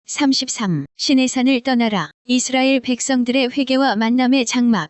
33. 시내산을 떠나라. 이스라엘 백성들의 회개와 만남의 장막.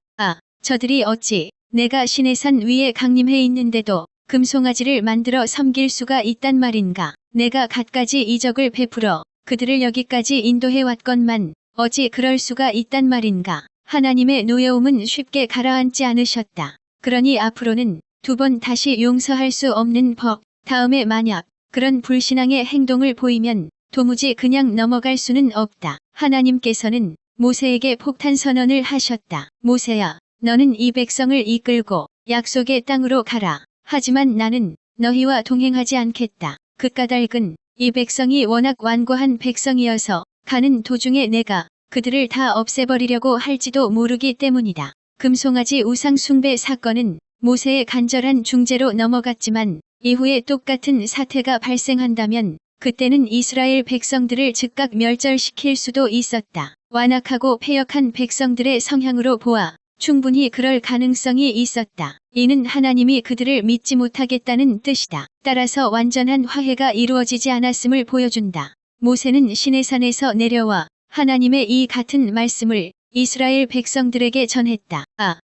저들이 어찌 내가 시내산 위에 강림해 있는데도 금송아지를 만들어 섬길 수가 있단 말인가. 내가 갖가지 이적을 베풀어 그들을 여기까지 인도해 왔건만 어찌 그럴 수가 있단 말인가. 하나님의 노여움은 쉽게 가라앉지 않으셨다. 그러니 앞으로는 두 번 다시 용서할 수 없는 법. 다음에 만약 그런 불신앙의 행동을 보이면 도무지 그냥 넘어갈 수는 없다. 하나님께서는 모세에게 폭탄 선언을 하셨다. 모세야, 너는 이 백성을 이끌고 약속의 땅으로 가라. 하지만 나는 너희와 동행하지 않겠다. 그 까닭은 이 백성이 워낙 완고한 백성이어서 가는 도중에 내가 그들을 다 없애버리려고 할지도 모르기 때문이다. 금송아지 우상 숭배 사건은 모세의 간절한 중재로 넘어갔지만 이후에 똑같은 사태가 발생한다면 그때는 이스라엘 백성들을 즉각 멸절시킬 수도 있었다. 완악하고 패역한 백성들의 성향으로 보아 충분히 그럴 가능성이 있었다. 이는 하나님이 그들을 믿지 못하겠다는 뜻이다. 따라서 완전한 화해가 이루어지지 않았음을 보여준다. 모세는 시내산에서 내려와 하나님의 이 같은 말씀을 이스라엘 백성들에게 전했다.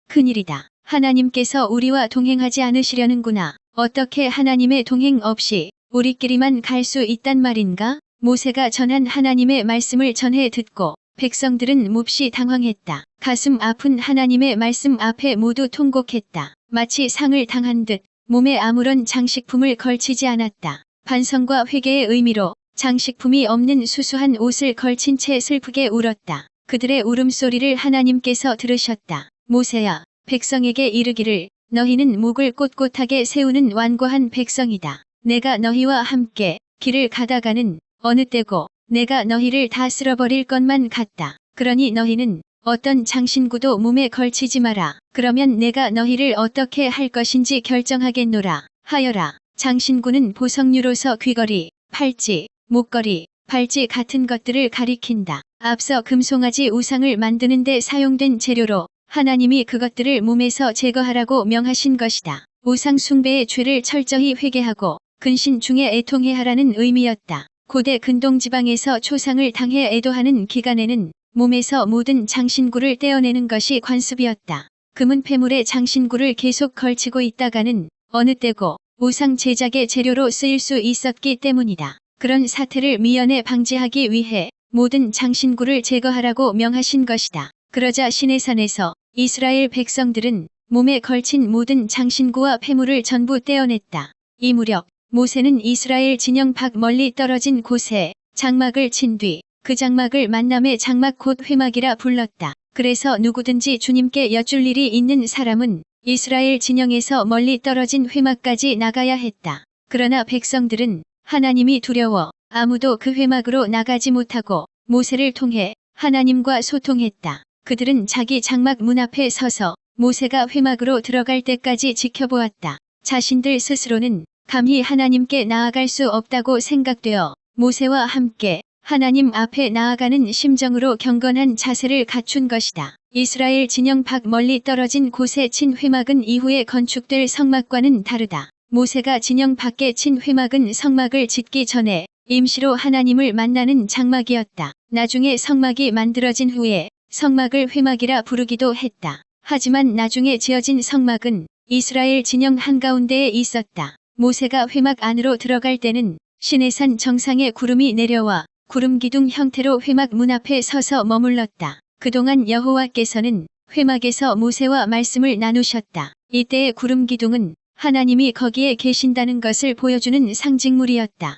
큰일이다. 하나님께서 우리와 동행하지 않으시려는구나. 어떻게 하나님의 동행 없이 우리끼리만 갈 수 있단 말인가? 모세가 전한 하나님의 말씀을 전해 듣고 백성들은 몹시 당황했다. 가슴 아픈 하나님의 말씀 앞에 모두 통곡했다. 마치 상을 당한 듯 몸에 아무런 장식품을 걸치지 않았다. 반성과 회개의 의미로 장식품이 없는 수수한 옷을 걸친 채 슬프게 울었다. 그들의 울음소리를 하나님께서 들으셨다. 모세야, 백성에게 이르기를 너희는 목을 꼿꼿하게 세우는 완고한 백성이다. 내가 너희와 함께 길을 가다가는 어느 때고 내가 너희를 다 쓸어버릴 것만 같다. 그러니 너희는 어떤 장신구도 몸에 걸치지 마라. 그러면 내가 너희를 어떻게 할 것인지 결정하겠노라 하여라. 장신구는 보석류로서 귀걸이, 팔찌, 목걸이, 발찌 같은 것들을 가리킨다. 앞서 금송아지 우상을 만드는 데 사용된 재료로 하나님이 그것들을 몸에서 제거하라고 명하신 것이다. 우상 숭배의 죄를 철저히 회개하고 근신 중에 애통해 하라는 의미였다. 고대 근동 지방에서 초상을 당해 애도하는 기간에는 몸에서 모든 장신구를 떼어내는 것이 관습이었다. 금은 폐물에 장신구를 계속 걸치고 있다가는 어느 때고 우상 제작의 재료로 쓰일 수 있었기 때문이다. 그런 사태를 미연에 방지하기 위해 모든 장신구를 제거하라고 명하신 것이다. 그러자 시내산에서 이스라엘 백성들은 몸에 걸친 모든 장신구와 폐물을 전부 떼어냈다. 이 무렵 모세는 이스라엘 진영 밖 멀리 떨어진 곳에 장막을 친 뒤 그 장막을 만남의 장막 곧 회막이라 불렀다. 그래서 누구든지 주님께 여쭐 일이 있는 사람은 이스라엘 진영에서 멀리 떨어진 회막까지 나가야 했다. 그러나 백성들은 하나님이 두려워 아무도 그 회막으로 나가지 못하고 모세를 통해 하나님과 소통했다. 그들은 자기 장막 문 앞에 서서 모세가 회막으로 들어갈 때까지 지켜보았다. 자신들 스스로는 감히 하나님께 나아갈 수 없다고 생각되어 모세와 함께 하나님 앞에 나아가는 심정으로 경건한 자세를 갖춘 것이다. 이스라엘 진영 밖 멀리 떨어진 곳에 친 회막은 이후에 건축될 성막과는 다르다. 모세가 진영 밖에 친 회막은 성막을 짓기 전에 임시로 하나님을 만나는 장막이었다. 나중에 성막이 만들어진 후에 성막을 회막이라 부르기도 했다. 하지만 나중에 지어진 성막은 이스라엘 진영 한가운데에 있었다. 모세가 회막 안으로 들어갈 때는 시내산 정상에 구름이 내려와 구름 기둥 형태로 회막 문 앞에 서서 머물렀다. 그동안 여호와께서는 회막에서 모세와 말씀을 나누셨다. 이때의 구름 기둥은 하나님이 거기에 계신다는 것을 보여주는 상징물이었다.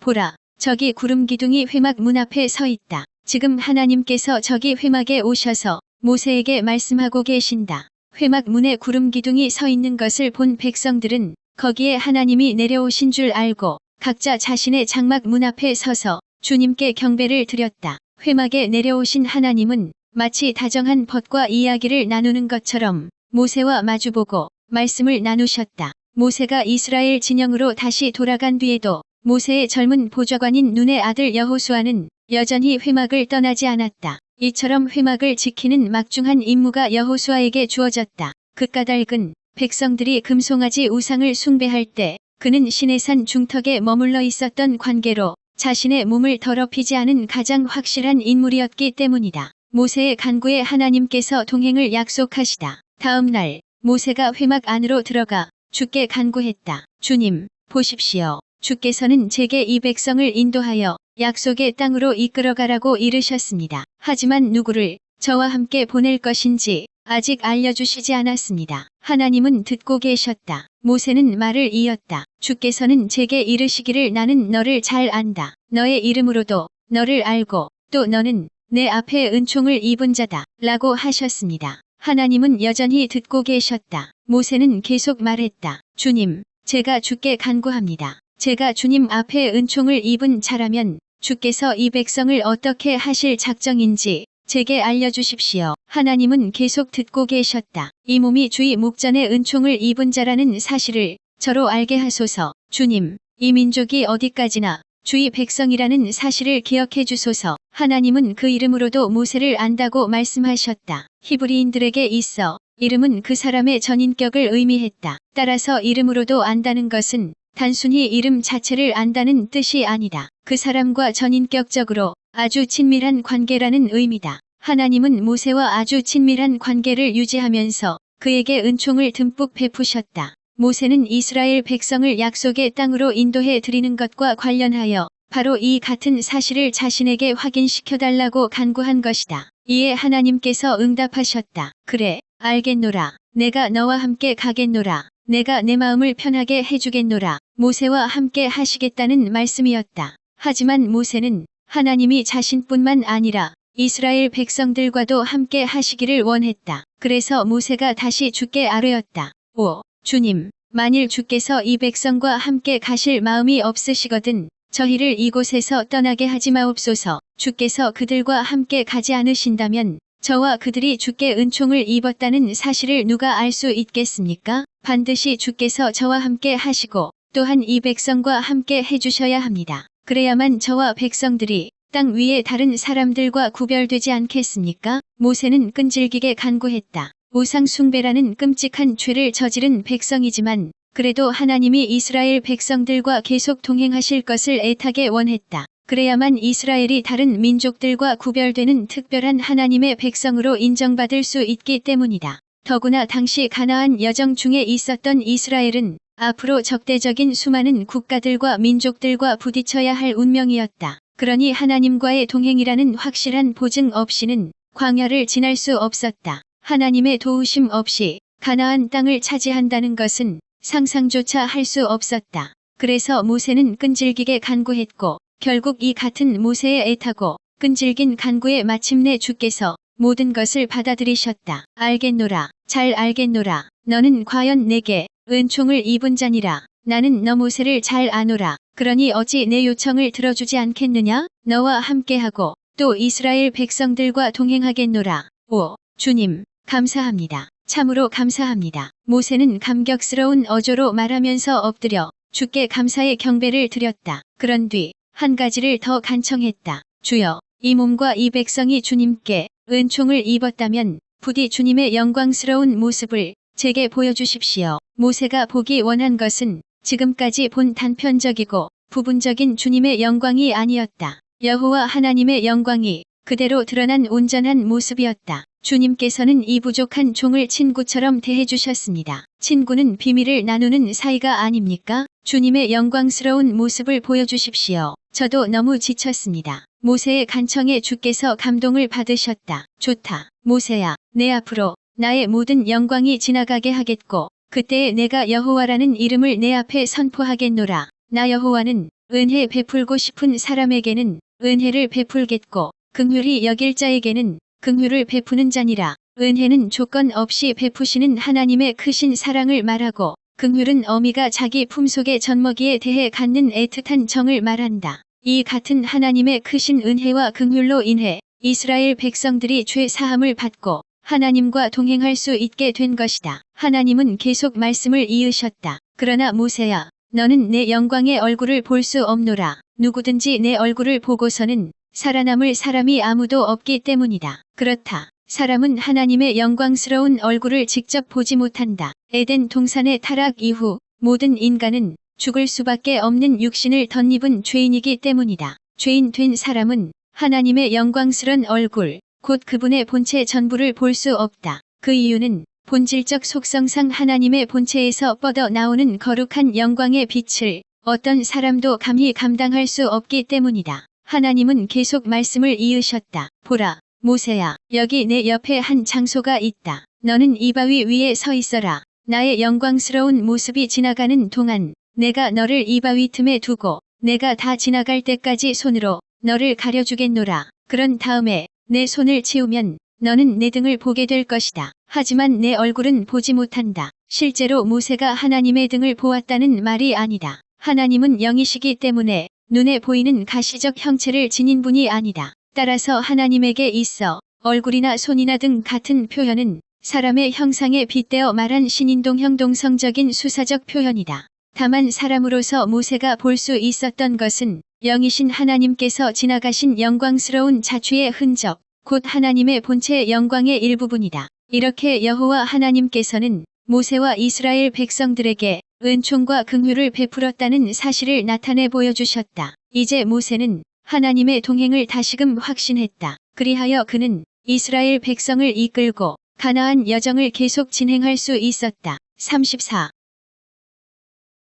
보라, 저기 구름 기둥이 회막 문 앞에 서 있다. 지금 하나님께서 저기 회막에 오셔서 모세에게 말씀하고 계신다. 회막 문에 구름 기둥이 서 있는 것을 본 백성들은 거기에 하나님이 내려오신 줄 알고 각자 자신의 장막 문 앞에 서서 주님께 경배를 드렸다. 회막에 내려오신 하나님은 마치 다정한 벗과 이야기를 나누는 것처럼 모세와 마주보고 말씀을 나누셨다. 모세가 이스라엘 진영으로 다시 돌아간 뒤에도 모세의 젊은 보좌관인 눈의 아들 여호수아는 여전히 회막을 떠나지 않았다. 이처럼 회막을 지키는 막중한 임무가 여호수아에게 주어졌다. 그 까닭은 백성들이 금송아지 우상을 숭배할 때 그는 시내산 중턱에 머물러 있었던 관계로 자신의 몸을 더럽히지 않은 가장 확실한 인물이었기 때문이다. 모세의 간구에 하나님께서 동행을 약속하시다. 다음 날 모세가 회막 안으로 들어가 주께 간구했다. 주님, 보십시오. 주께서는 제게 이 백성을 인도하여 약속의 땅으로 이끌어가라고 이르셨습니다. 하지만 누구를 저와 함께 보낼 것인지 아직 알려주시지 않았습니다. 하나님은 듣고 계셨다. 모세는 말을 이었다. 주께서는 제게 이르시기를 나는 너를 잘 안다. 너의 이름으로도 너를 알고 또 너는 내 앞에 은총을 입은 자다. 라고 하셨습니다. 하나님은 여전히 듣고 계셨다. 모세는 계속 말했다. 주님, 제가 주께 간구합니다. 제가 주님 앞에 은총을 입은 자라면 주께서 이 백성을 어떻게 하실 작정인지 제게 알려주십시오. 하나님은 계속 듣고 계셨다. 이 몸이 주의 목전에 은총을 입은 자라는 사실을 저로 알게 하소서. 주님, 이 민족이 어디까지나 주의 백성이라는 사실을 기억해 주소서. 하나님은 그 이름으로도 모세를 안다고 말씀하셨다. 히브리인들에게 있어 이름은 그 사람의 전인격을 의미했다. 따라서 이름으로도 안다는 것은 단순히 이름 자체를 안다는 뜻이 아니다. 그 사람과 전인격적으로 아주 친밀한 관계라는 의미다. 하나님은 모세와 아주 친밀한 관계를 유지하면서 그에게 은총을 듬뿍 베푸셨다. 모세는 이스라엘 백성을 약속의 땅으로 인도해 드리는 것과 관련하여 바로 이 같은 사실을 자신에게 확인시켜달라고 간구한 것이다. 이에 하나님께서 응답하셨다. 그래, 알겠노라. 내가 너와 함께 가겠노라. 내가 내 마음을 편하게 해주겠노라. 모세와 함께 하시겠다는 말씀이었다. 하지만 모세는 하나님이 자신뿐만 아니라 이스라엘 백성들과도 함께 하시기를 원했다. 그래서 모세가 다시 주께 아뢰었다. 오, 주님, 만일 주께서 이 백성과 함께 가실 마음이 없으시거든 저희를 이곳에서 떠나게 하지 마옵소서. 주께서 그들과 함께 가지 않으신다면 저와 그들이 주께 은총을 입었다는 사실을 누가 알 수 있겠습니까? 반드시 주께서 저와 함께 하시고 또한 이 백성과 함께 해주셔야 합니다. 그래야만 저와 백성들이 땅 위의 다른 사람들과 구별되지 않겠습니까? 모세는 끈질기게 간구했다. 우상 숭배라는 끔찍한 죄를 저지른 백성이지만 그래도 하나님이 이스라엘 백성들과 계속 동행하실 것을 애타게 원했다. 그래야만 이스라엘이 다른 민족들과 구별되는 특별한 하나님의 백성으로 인정받을 수 있기 때문이다. 더구나 당시 가나안 여정 중에 있었던 이스라엘은 앞으로 적대적인 수많은 국가들과 민족들과 부딪혀야 할 운명이었다. 그러니 하나님과의 동행이라는 확실한 보증 없이는 광야를 지날 수 없었다. 하나님의 도우심 없이 가나안 땅을 차지한다는 것은 상상조차 할 수 없었다. 그래서 모세는 끈질기게 간구했고 결국 이 같은 모세의 애타고 끈질긴 간구에 마침내 주께서 모든 것을 받아들이셨다. 알겠노라. 잘 알겠노라. 너는 과연 내게 은총을 입은 자니라. 나는 너 모세를 잘 아노라. 그러니 어찌 내 요청을 들어주지 않겠느냐? 너와 함께하고 또 이스라엘 백성들과 동행하겠노라. 오, 주님, 감사합니다. 참으로 감사합니다. 모세는 감격스러운 어조로 말하면서 엎드려 주께 감사의 경배를 드렸다. 그런 뒤 한 가지를 더 간청했다. 주여, 이 몸과 이 백성이 주님께 은총을 입었다면 부디 주님의 영광스러운 모습을 제게 보여주십시오. 모세가 보기 원한 것은 지금까지 본 단편적이고 부분적인 주님의 영광이 아니었다. 여호와 하나님의 영광이 그대로 드러난 온전한 모습이었다. 주님께서는 이 부족한 종을 친구처럼 대해주셨습니다. 친구는 비밀을 나누는 사이가 아닙니까? 주님의 영광스러운 모습을 보여주십시오. 저도 너무 지쳤습니다. 모세의 간청에 주께서 감동을 받으셨다. 좋다. 모세야, 내 앞으로 나의 모든 영광이 지나가게 하겠고 그때에 내가 여호와라는 이름을 내 앞에 선포하겠노라. 나 여호와는 은혜 베풀고 싶은 사람에게는 은혜를 베풀겠고 긍휼히 여길 자에게는 긍휼을 베푸는 자니라. 은혜는 조건 없이 베푸시는 하나님의 크신 사랑을 말하고 긍휼은 어미가 자기 품속의 젖먹이에 대해 갖는 애틋한 정을 말한다. 이 같은 하나님의 크신 은혜와 긍휼로 인해 이스라엘 백성들이 죄 사함을 받고 하나님과 동행할 수 있게 된 것이다. 하나님은 계속 말씀을 이으셨다. 그러나 모세야, 너는 내 영광의 얼굴을 볼 수 없노라. 누구든지 내 얼굴을 보고서는 살아남을 사람이 아무도 없기 때문이다. 그렇다. 사람은 하나님의 영광스러운 얼굴을 직접 보지 못한다. 에덴 동산의 타락 이후 모든 인간은 죽을 수밖에 없는 육신을 덧입은 죄인이기 때문이다. 죄인 된 사람은 하나님의 영광스런 얼굴, 곧 그분의 본체 전부를 볼 수 없다. 그 이유는 본질적 속성상 하나님의 본체에서 뻗어 나오는 거룩한 영광의 빛을 어떤 사람도 감히 감당할 수 없기 때문이다. 하나님은 계속 말씀을 이으셨다. 보라, 모세야, 여기 내 옆에 한 장소가 있다. 너는 이 바위 위에 서 있어라. 나의 영광스러운 모습이 지나가는 동안 내가 너를 이 바위 틈에 두고 내가 다 지나갈 때까지 손으로 너를 가려주겠노라. 그런 다음에 내 손을 치우면 너는 내 등을 보게 될 것이다. 하지만 내 얼굴은 보지 못한다. 실제로 모세가 하나님의 등을 보았다는 말이 아니다. 하나님은 영이시기 때문에 눈에 보이는 가시적 형체를 지닌 분이 아니다. 따라서 하나님에게 있어 얼굴이나 손이나 등 같은 표현은 사람의 형상에 빗대어 말한 신인동형 동성적인 수사적 표현이다. 다만 사람으로서 모세가 볼 수 있었던 것은 영이신 하나님께서 지나가신 영광스러운 자취의 흔적, 곧 하나님의 본체 영광의 일부분이다. 이렇게 여호와 하나님께서는 모세와 이스라엘 백성들에게 은총과 긍휼을 베풀었다는 사실을 나타내 보여주셨다. 이제 모세는 하나님의 동행을 다시금 확신했다. 그리하여 그는 이스라엘 백성을 이끌고 가나안 여정을 계속 진행할 수 있었다. 34.